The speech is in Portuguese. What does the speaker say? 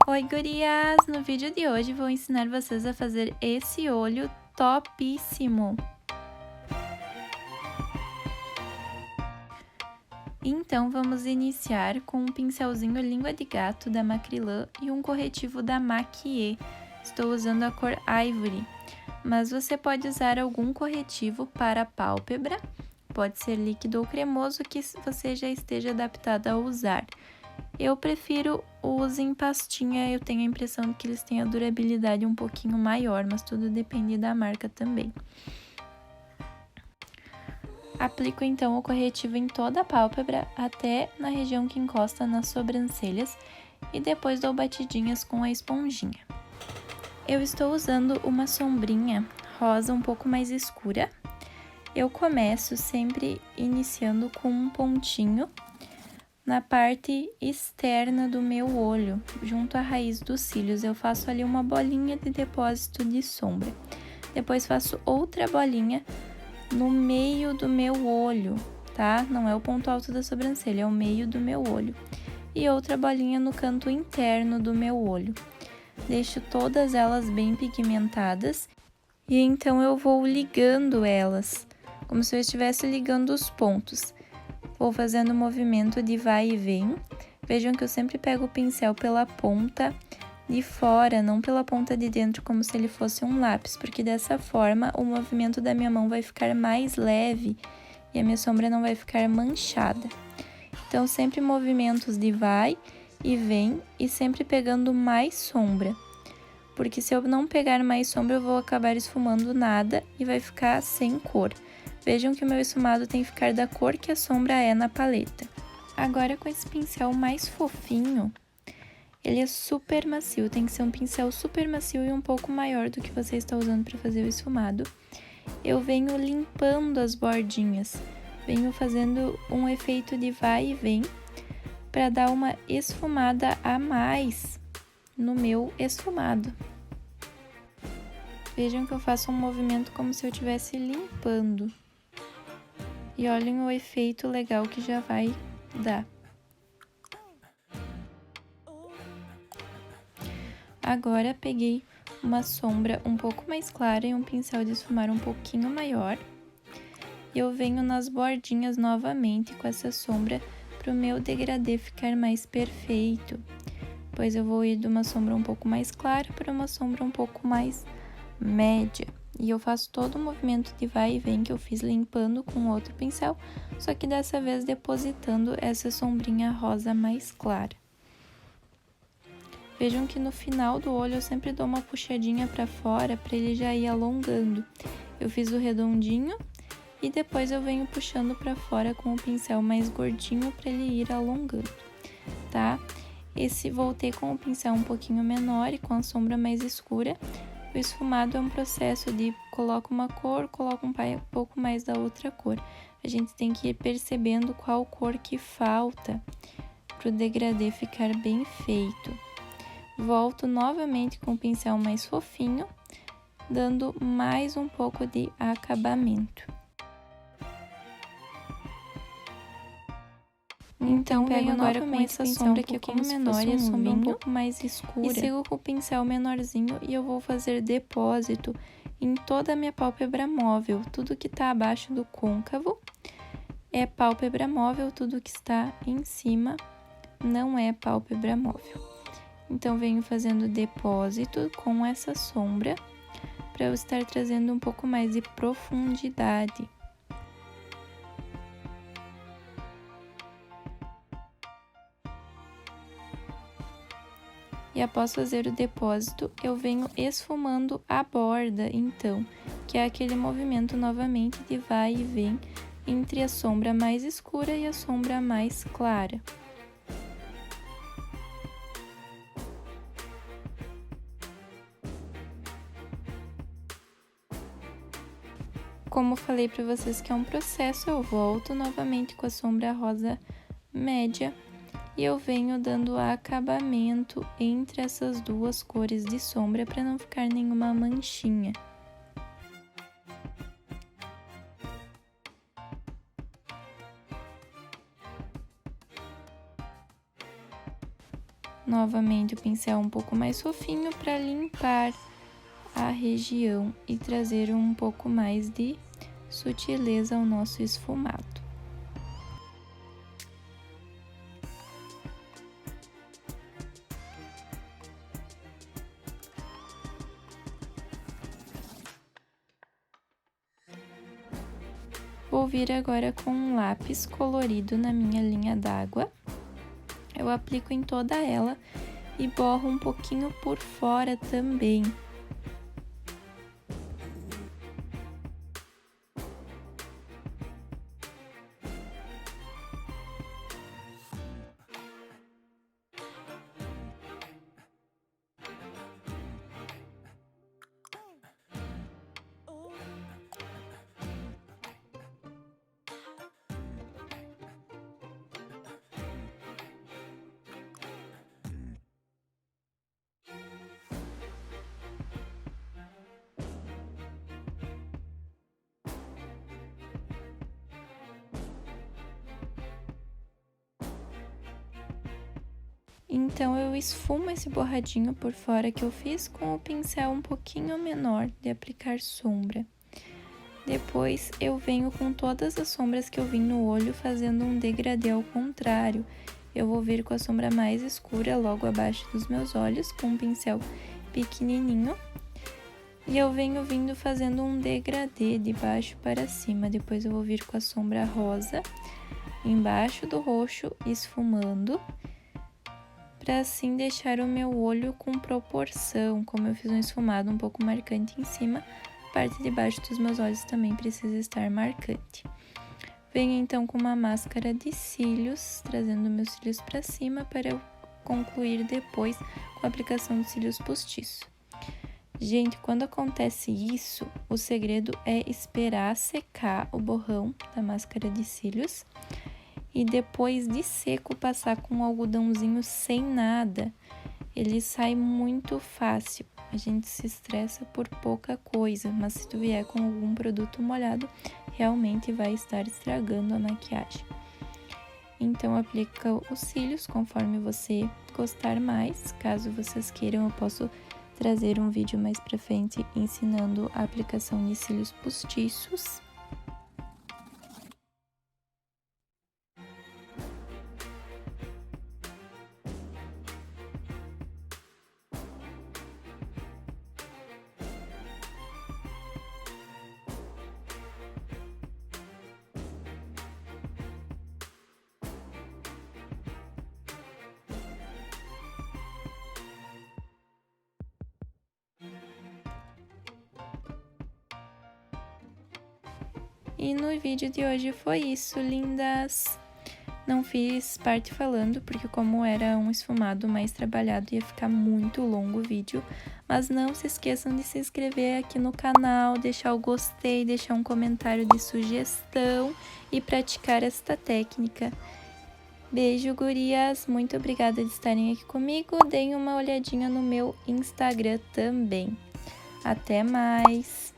Oi, gurias! No vídeo de hoje vou ensinar vocês a fazer esse olho topíssimo. Então, vamos iniciar com um pincelzinho língua de gato da Macrylan e um corretivo da Maquiê. Estou usando a cor Ivory, mas você pode usar algum corretivo para a pálpebra, pode ser líquido ou cremoso que você já esteja adaptado a usar. Eu prefiro os em pastinha, eu tenho a impressão de que eles têm a durabilidade um pouquinho maior, mas tudo depende da marca também. Aplico então o corretivo em toda a pálpebra, até na região que encosta nas sobrancelhas, e depois dou batidinhas com a esponjinha. Eu estou usando uma sombrinha rosa um pouco mais escura. Eu começo sempre iniciando com um pontinho na parte externa do meu olho, junto à raiz dos cílios. Eu faço ali uma bolinha de depósito de sombra. Depois faço outra bolinha no meio do meu olho, tá? Não é o ponto alto da sobrancelha, é o meio do meu olho. E outra bolinha no canto interno do meu olho. Deixo todas elas bem pigmentadas e então eu vou ligando elas, como se eu estivesse ligando os pontos. Vou fazendo o movimento de vai e vem. Vejam que eu sempre pego o pincel pela ponta de fora, não pela ponta de dentro, como se ele fosse um lápis, porque dessa forma o movimento da minha mão vai ficar mais leve e a minha sombra não vai ficar manchada. Então, sempre movimentos de vai e vem e sempre pegando mais sombra, porque se eu não pegar mais sombra, eu vou acabar esfumando nada e vai ficar sem cor. Vejam que o meu esfumado tem que ficar da cor que a sombra é na paleta. Agora, com esse pincel mais fofinho, ele é super macio, tem que ser um pincel super macio e um pouco maior do que você está usando para fazer o esfumado. Eu venho limpando as bordinhas, venho fazendo um efeito de vai e vem para dar uma esfumada a mais no meu esfumado. Vejam que eu faço um movimento como se eu estivesse limpando. E olhem o efeito legal que já vai dar. Agora, peguei uma sombra um pouco mais clara e um pincel de esfumar um pouquinho maior. E eu venho nas bordinhas novamente com essa sombra para o meu degradê ficar mais perfeito. Pois eu vou ir de uma sombra um pouco mais clara para uma sombra um pouco mais média. E eu faço todo o movimento de vai e vem que eu fiz limpando com outro pincel, só que dessa vez depositando essa sombrinha rosa mais clara. Vejam que no final do olho eu sempre dou uma puxadinha para fora para ele já ir alongando. Eu fiz o redondinho e depois eu venho puxando para fora com o pincel mais gordinho para ele ir alongando, tá? Voltei com o pincel um pouquinho menor e com a sombra mais escura. O esfumado é um processo de coloca uma cor, coloca um pouco mais da outra cor. A gente tem que ir percebendo qual cor que falta para o degradê ficar bem feito. Volto novamente com o pincel mais fofinho, dando mais um pouco de acabamento. Então, pego agora com essa sombra que é como menor e a sombra um pouco mais escura. E sigo com o pincel menorzinho e eu vou fazer depósito em toda a minha pálpebra móvel. Tudo que está abaixo do côncavo é pálpebra móvel, tudo que está em cima não é pálpebra móvel. Então, venho fazendo depósito com essa sombra para eu estar trazendo um pouco mais de profundidade. E após fazer o depósito, eu venho esfumando a borda, então, que é aquele movimento novamente de vai e vem entre a sombra mais escura e a sombra mais clara. Como falei para vocês que é um processo, eu volto novamente com a sombra rosa média. E eu venho dando acabamento entre essas duas cores de sombra para não ficar nenhuma manchinha. Novamente o pincel um pouco mais fofinho para limpar a região e trazer um pouco mais de sutileza ao nosso esfumado. Vou vir agora com um lápis colorido na minha linha d'água. Eu aplico em toda ela e borro um pouquinho por fora também. Então, eu esfumo esse borradinho por fora que eu fiz com o pincel um pouquinho menor de aplicar sombra. Depois, eu venho com todas as sombras que eu vim no olho, fazendo um degradê ao contrário. Eu vou vir com a sombra mais escura logo abaixo dos meus olhos, com um pincel pequenininho. E eu venho vindo fazendo um degradê de baixo para cima. Depois, eu vou vir com a sombra rosa embaixo do roxo, esfumando, para assim deixar o meu olho com proporção. Como eu fiz um esfumado um pouco marcante em cima, a parte de baixo dos meus olhos também precisa estar marcante. Venho então com uma máscara de cílios, trazendo meus cílios para cima para eu concluir depois com a aplicação de cílios postiços. Gente, quando acontece isso, o segredo é esperar secar o borrão da máscara de cílios e depois de seco passar com um algodãozinho sem nada. Ele sai muito fácil. A gente se estressa por pouca coisa, mas se tu vier com algum produto molhado, realmente vai estar estragando a maquiagem. Então, aplica os cílios conforme você gostar mais. Caso vocês queiram, eu posso trazer um vídeo mais pra frente ensinando a aplicação de cílios postiços. E no vídeo de hoje foi isso, lindas! Não fiz parte falando, porque como era um esfumado mais trabalhado, ia ficar muito longo o vídeo. Mas não se esqueçam de se inscrever aqui no canal, deixar o gostei, deixar um comentário de sugestão e praticar esta técnica. Beijo, gurias! Muito obrigada de estarem aqui comigo. Deem uma olhadinha no meu Instagram também. Até mais!